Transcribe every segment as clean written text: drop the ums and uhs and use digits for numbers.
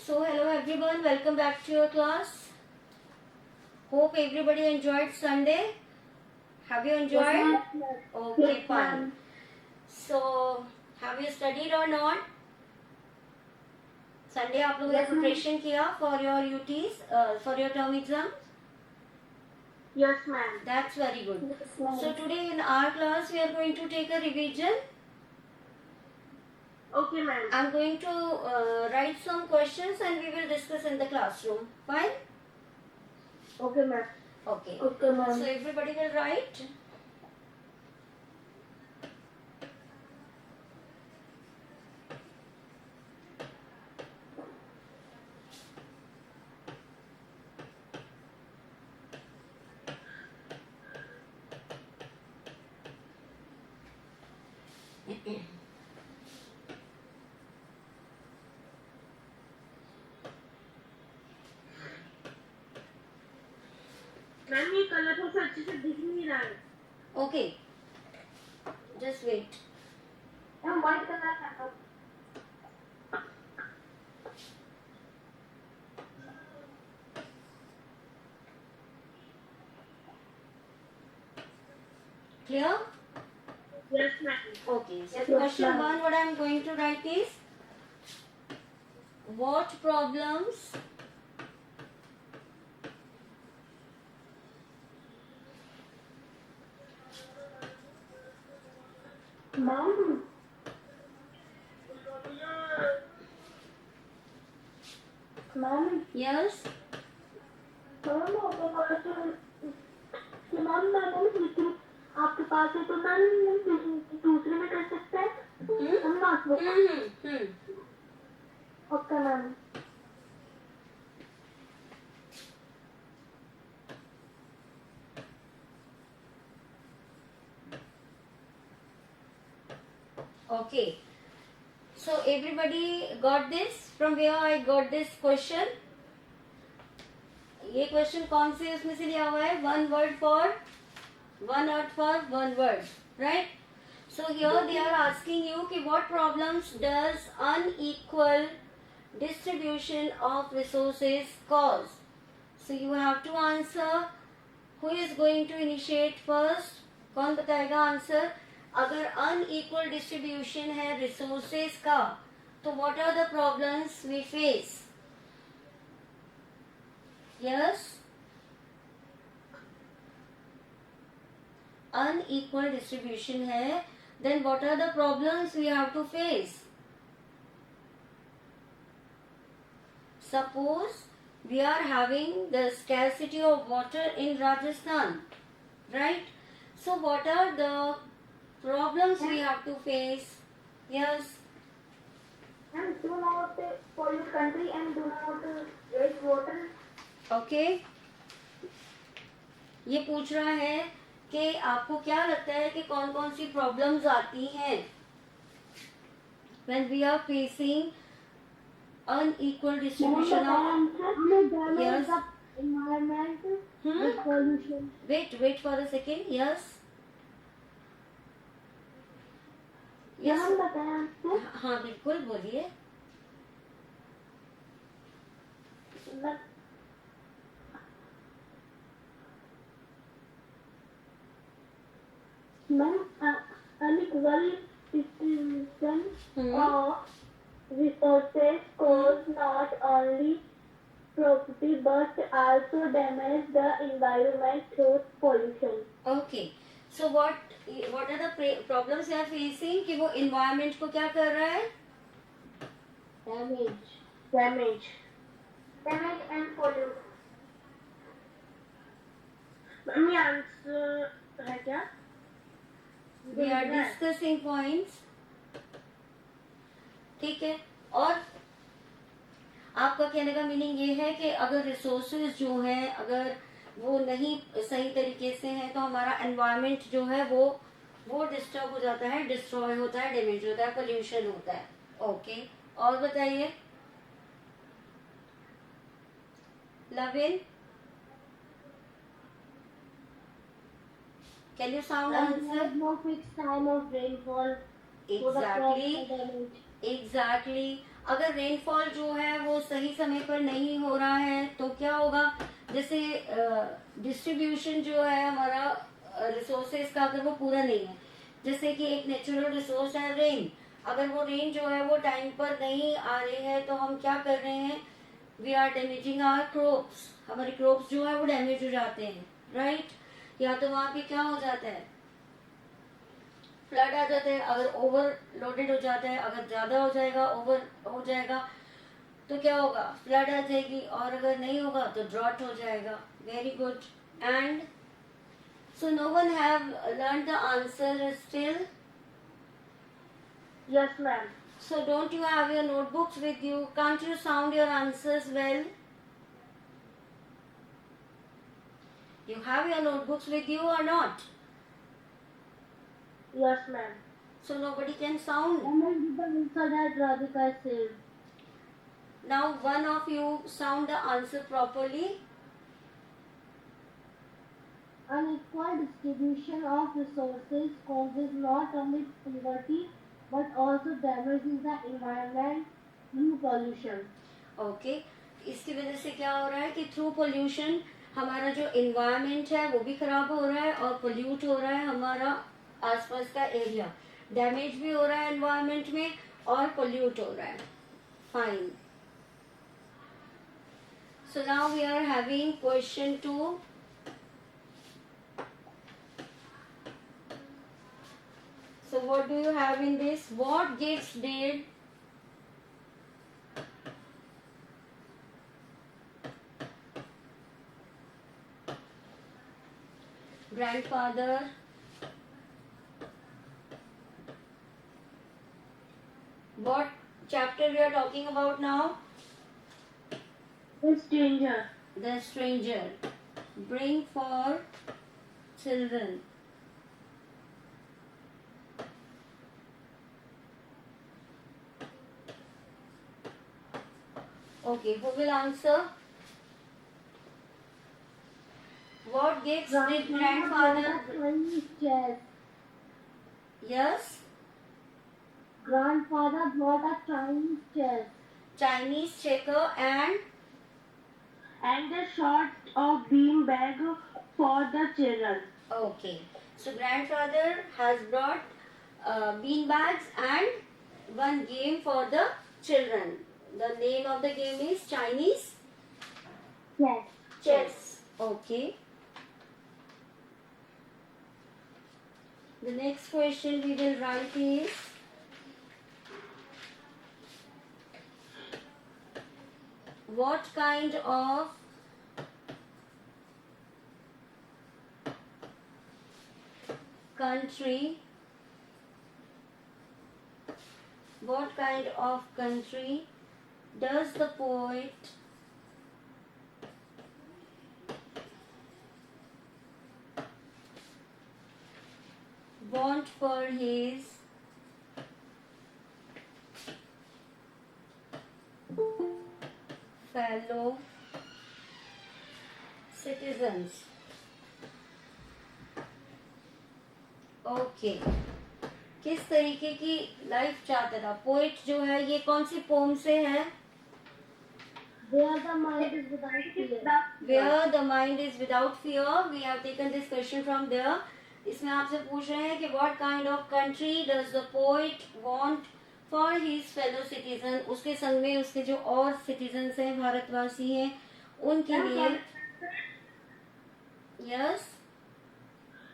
So hello everyone, welcome back to your class. Hope everybody enjoyed Sunday. Have you enjoyed? Yes, ma'am. Okay, Yes, fine. ma'am. So have you studied or not? Sunday आप लोगों ने Yes, ma'am. preparation किया for your UTs, for your term exam? Yes, ma'am. That's very good. Yes, ma'am. So today in our class we are going to take a revision. Okay, ma'am. I'm going to write some questions and we will discuss in the classroom. Fine? Okay, ma'am. Okay. Okay, ma'am. So everybody will write. Ma'am ये colour तो अच्छे से दिख नहीं रहा है। Okay. Just wait. Ma'am white colour का Clear? Yes, ma'am. Okay. So Yes, question ma'am. 1, what I am going to write is, what problems ma'am ma'am yes ma'am ma'am आपके पास है तो मैम दूसरे में कर सकते हैं हम notebook okay ma'am Okay. So everybody got this? From where I got this question? ये क्वेश्चन कौन से उसमें से लिया हुआ है? One word for one word for one word, right? So here they are asking you कि what problems does unequal distribution of resources cause? So you have to answer. Who is going to initiate first? कौन बताएगा answer? अगर unequal distribution है resources का तो what are the problems we face? Yes, unequal distribution है, then what are the problems we have to face? Suppose we are having the scarcity of water in Rajasthan, right? So what are the problems we have to face? Yes. And do not pollute country and do not waste water. Okay. ये पूछ रहा है कि आपको क्या लगता है कि कौन कौन सी प्रॉब्लम्स आती हैं when we are facing unequal distribution of yes environment with pollution. wait for a second. yes क्या yes हम बताएं आपको? हाँ बिल्कुल बोलिए. Ma'am unequal distribution of resources cause not only property but also damage the environment through pollution. Okay. So what are the problems you are facing कि वो environment को क्या कर रहा है? Damage and pollute. मैम ये आंसर है क्या? We are discussing points. ठीक है. और आपका कहने का मीनिंग ये है कि अगर रिसोर्सेज जो हैं अगर वो नहीं सही तरीके से हैं तो हमारा एनवायरनमेंट जो है वो डिस्टर्ब हो जाता है, डिस्ट्रॉय होता है, डैमेज होता है, पोल्यूशन होता है. ओके. और बताइए लविन, can you sound answer? No fixed time of rainfall. Exactly. अगर रेनफॉल जो है वो सही समय पर नहीं हो रहा है तो क्या होगा, जैसे डिस्ट्रीब्यूशन जो है हमारा रिसोर्सेज का, अगर वो पूरा नहीं है, जैसे कि एक नेचुरल रिसोर्स है रेन, अगर वो रेन जो है वो टाइम पर नहीं आ रही है तो हम क्या कर रहे हैं, we are damaging our crops, हमारे क्रॉप्स जो है वो डैमेज हो जाते हैं, राइट। या तो वहां पे क्या हो जाता है, फ्लड आ जाता है, अगर ओवरलोडेड हो जाता है, अगर ज्यादा हो जाएगा, ओवर हो जाएगा तो क्या होगा, फ्लड आ जाएगी, और अगर नहीं होगा तो ड्रॉट हो जाएगा। Very good. And so no one have learn the answer still? Yes, ma'am. So don't you have your notebooks with you? Can't you sound your answers well? You have your notebooks with you or not? Yes, ma'am. So nobody can sound. Ma'am, the answer that Radhika said. Now one of you sound the answer properly. Unequal distribution of resources causes not only poverty but also damages the environment through pollution. Okay, इसकी वजह से क्या हो रहा है कि through pollution हमारा जो इन्वायरमेंट है वो भी खराब हो रहा है और पोल्यूट हो रहा है हमारा आसपास का एरिया, डैमेज भी हो रहा है एनवायरमेंट में और पोल्यूट हो रहा है। Fine. So now we are having question 2। So what do you have in this? What gets dead? Grandfather. What chapter we are talking about now? The stranger. The stranger. Bring for children. Okay, who will answer? What gets the grandfather? Chinese chess. Yes? Grandfather brought a Chinese chess. Chinese checker And a sort of bean bag for the children. okay. So grandfather has brought bean bags and one game for the children. The name of the game is Chinese Yes. chess. Okay. The next question we will write is, what kind of country does the poet want for his fellow citizens? Okay, किस तरीके की life चाहता था poet जो है, ये कौन सी pome से है? Where the mind is without fear. Where the mind is without fear. We have taken this question from there. इसमें आपसे पूछ रहे हैं कि what kind of country does the poet want for his fellow citizen? उसके संग में उसके जो और citizens हैं, भारतवासी हैं, उनके लिए। Yes.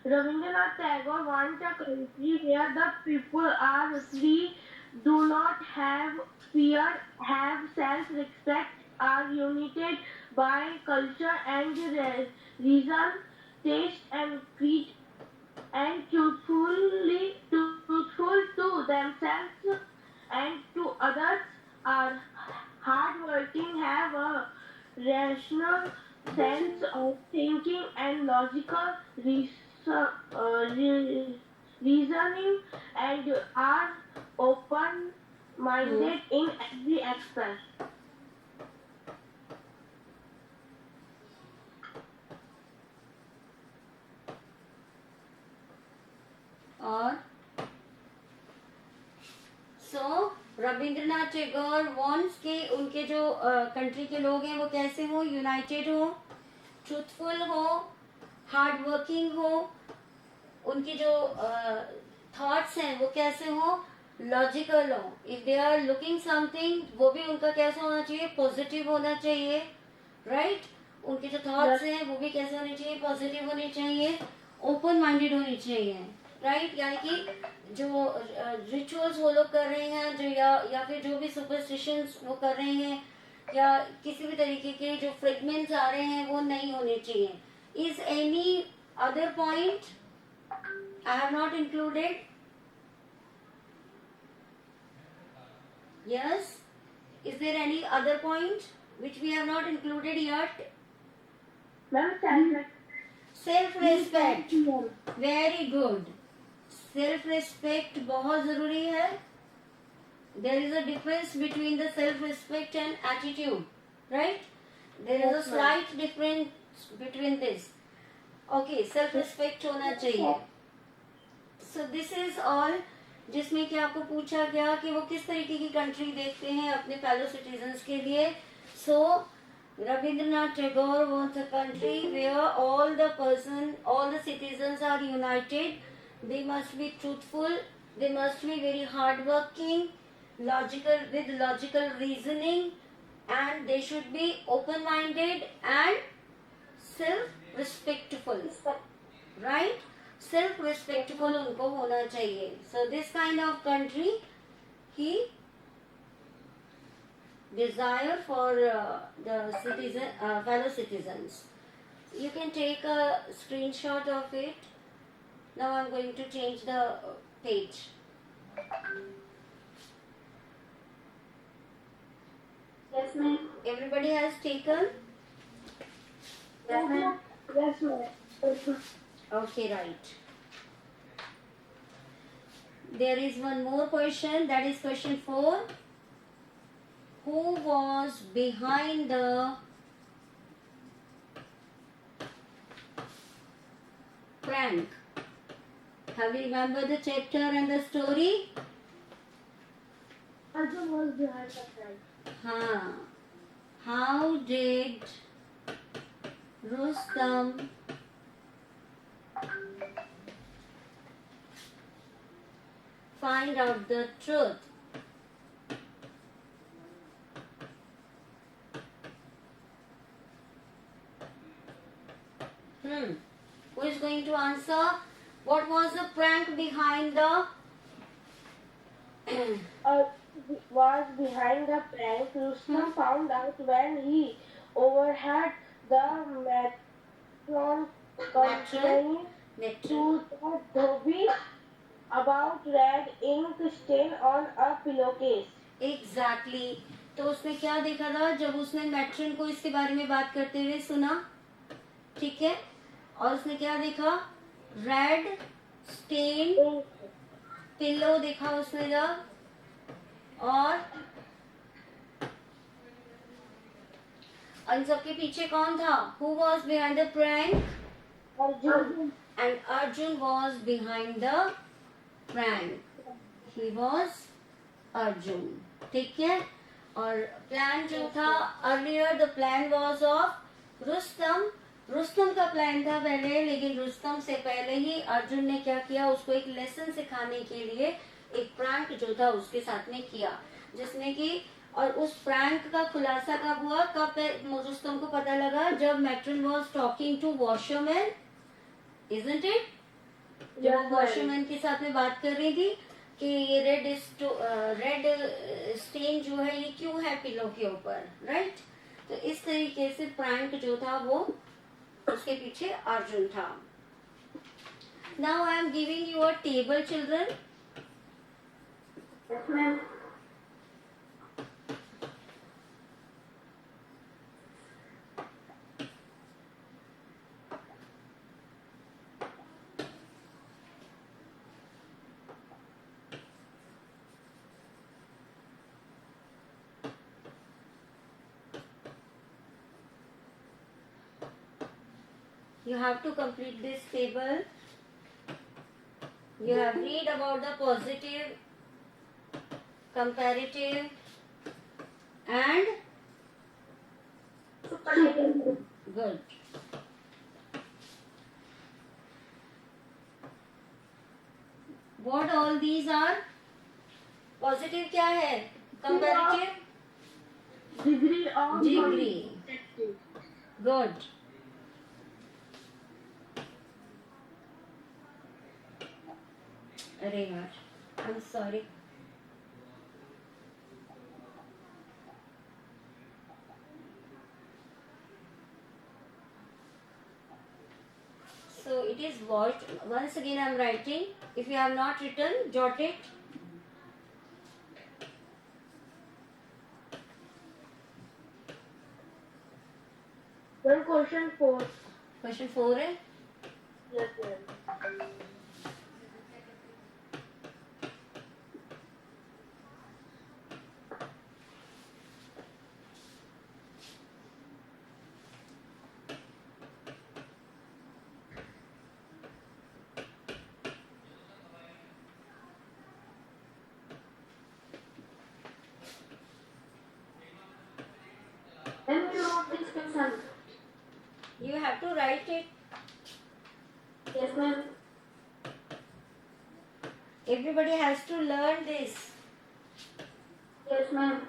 Rabindranath Tagore wants a country where the people are free, do not have fear, have self-respect, are united by culture and reason, taste and creed, and truthful to themselves and to others, are hardworking, have a rational sense of thinking and logical reasoning, and are open-minded in every aspect. और so Rabindranath Tagore wants के उनके जो country के लोग हैं वो कैसे हो, यूनाइटेड हो, ट्रूथफुल हो, हार्ड वर्किंग हो, उनकी जो थॉट्स हैं वो कैसे हो, लॉजिकल हो. If they are looking something, वो भी उनका कैसा होना चाहिए, पॉजिटिव होना चाहिए, राइट. उनके जो थॉट्स हैं वो भी कैसे होने चाहिए, पॉजिटिव होने चाहिए, ओपन माइंडेड होनी चाहिए, राइट. यानी कि जो रिचुअल्स वो लोग कर रहे हैं, जो या फिर जो भी सुपरस्टिशंस वो कर रहे हैं, या किसी भी तरीके के जो फ्रेगमेंट्स आ रहे हैं वो नहीं होने चाहिए. Is any other point I have not included? Yes? Is there any other point which we have not included yet? Ma'am, Self-respect. Very good. Self-respect बहुत जरूरी है. There is a difference between the self-respect and attitude, right? There is a Yes, ma'am. slight difference between this. Okay, self-respect होना चाहिए. So this is all, जिसमें कि आपको पूछा गया कि वो किस तरीके की कंट्री देखते हैं अपने फेलो सिटीजन्स के लिए. So Rabindranath Tagore wants a country where all the citizens are united. They must be truthful. They must be very hardworking, with logical reasoning, and they should be open-minded and self-respectful, right? Self respectful उनको होना चाहिए. So this kind of country he desire for the citizen, fellow citizens. You can take a screenshot of it. Now I'm going to change the page. Yes, ma'am. Everybody has taken? Yes, ma'am. Yes, ma'am. Okay, right. There is one more question, that is question 4. Who was behind the prank? Have you remembered the chapter and the story? Arjun was behind the prank. How did Rustam find out the truth? Who is going to answer? What was the prank behind the Was behind the prank. Rustam found out when he overheard the matron complaining to the Dhobi about red ink stain on a pillowcase. Exactly. तो उसने क्या देखा था जब उसने matron को इसके बारे में बात करते हुए सुना, ठीक है, और उसने क्या देखा, रेड स्टेन पिलो देखा उसने जब, और इन सबके पीछे कौन था? Who was behind the prank? Arjun. And Arjun was behind the prank. He was Arjun. ठीक है. और प्लान जो था, earlier the plan was of Rustam. Rustam का प्लान था पहले, लेकिन रुस्तम से पहले ही अर्जुन ने क्या किया, उसको एक लेसन सिखाने के लिए एक प्रैंक जो था उसके साथ में किया, जिसने कि, और उस प्रैंक का खुलासा कब हुआ, कब रुस्तम को पता लगा, जब matron was talking to washerman, isn't it, जब वो वॉशरमैन के साथ में बात कर रही थी कि ये रेड स्टेन जो है ये क्यों है पिलो के ऊपर, राइट. तो इस तरीके से प्रैंक जो था वो उसके पीछे अर्जुन था. Now I am giving you a table children. Yes, ma'am. You have to complete this table. You have read about the positive comparative and good. What all these are? Positive क्या है? Comparative degree of degree. Good. अरे यार, I'm sorry. So it is what? Once again I am writing. If you have not written, jot it. Then question 4. Question 4 है. Yes, ma'am. Then you wrote this question. You have to write it. Yes, ma'am. Everybody has to learn this. Yes, ma'am.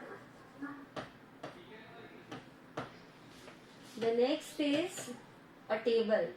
The next is a table.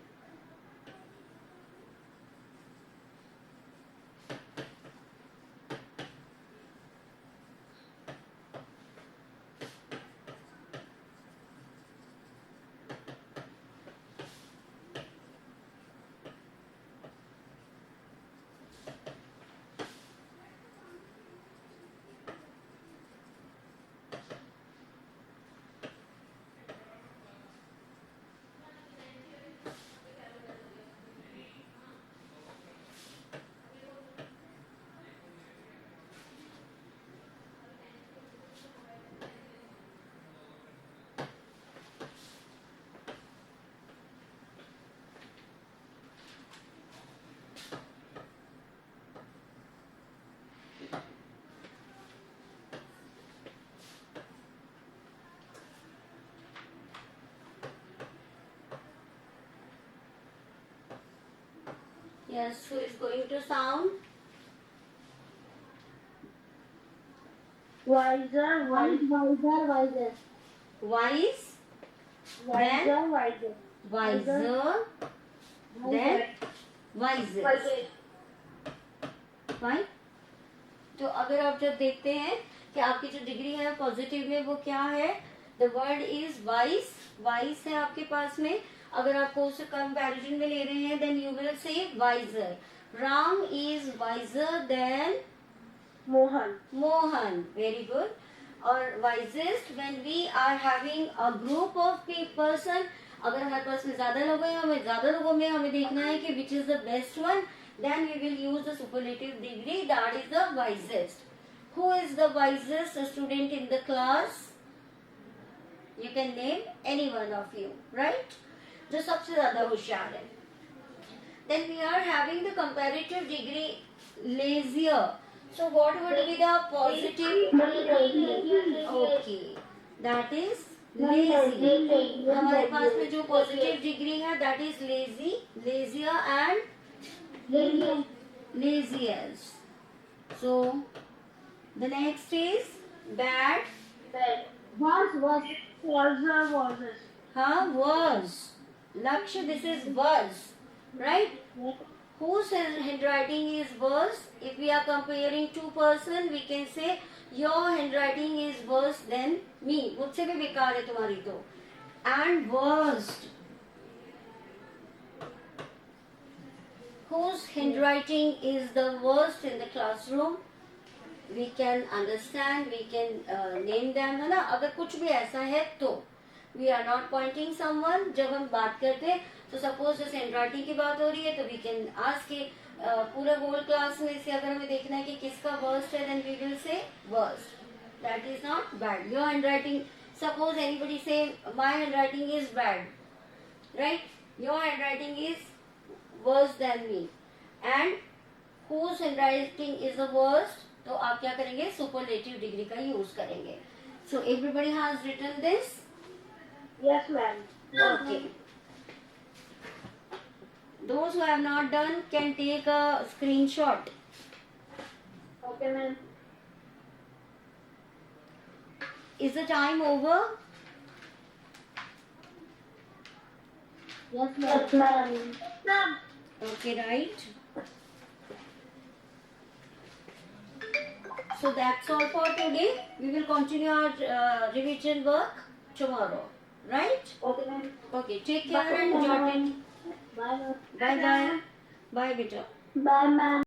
Yes, who is going to sound? Wiser, wiser. Wise, Wiser, wiser. wiser, then wisest. Fine. तो अगर आप जब देखते हैं कि आपकी जो degree है पॉजिटिव में वो क्या है, the word is vice. Vice है आपके पास में. अगर आपको उसे कंपैरिजन में ले रहे हैं then you will say wiser. Ram is wiser than Mohan. Mohan. Very good. और wisest when we are having a group of person, अगर हमारे पास में ज्यादा लोग हैं, हमें ज्यादा लोगों में हमें देखना है कि which is the best one, then we will use the superlative degree, that is the wisest. Who is the wisest student in the class? You can name any one of you, right? जो सबसे ज्यादा होशियार है. Then we are having the comparative degree lazier. So what would be the positive? Okay, that is lazy. हमारे पास में जो positive degree है that is lazy, lazier and laziest. So the next is bad. Was. Huh? Was. Lakshya, this is was, right? Whose handwriting is worse? If we are comparing two person, we can say your handwriting is worse than me. मुझसे भी बेकार है तुम्हारी तो. And worst. Whose handwriting is the worst in the classroom? We can understand, we can name them, है ना. अगर कुछ भी ऐसा है तो we are not pointing someone. जब हम बात करते हैं तो सपोज जैसे हैंडराइटिंग की बात हो रही है तो वी कैन आस्क के पूरे होल क्लास में से अगर हमें देखना है कि किसका वर्स्ट है then we will say worst. That is not bad. Your handwriting, suppose anybody say my handwriting is bad, right? Your handwriting is worse than me. And whose handwriting is the worst? तो आप क्या करेंगे, superlative degree का use करेंगे. So everybody has written this. Yes, ma'am. Okay. Those who have not done can take a screenshot. Okay, ma'am. Is the time over? Yes, ma'am. Yes, ma'am. Ma'am. Okay, right. So that's all for today. We will continue our revision work tomorrow. Right? Okay, ma'am. Okay, take care and jot it. Bye. Bye bye. Bye beta. Bye, ma'am.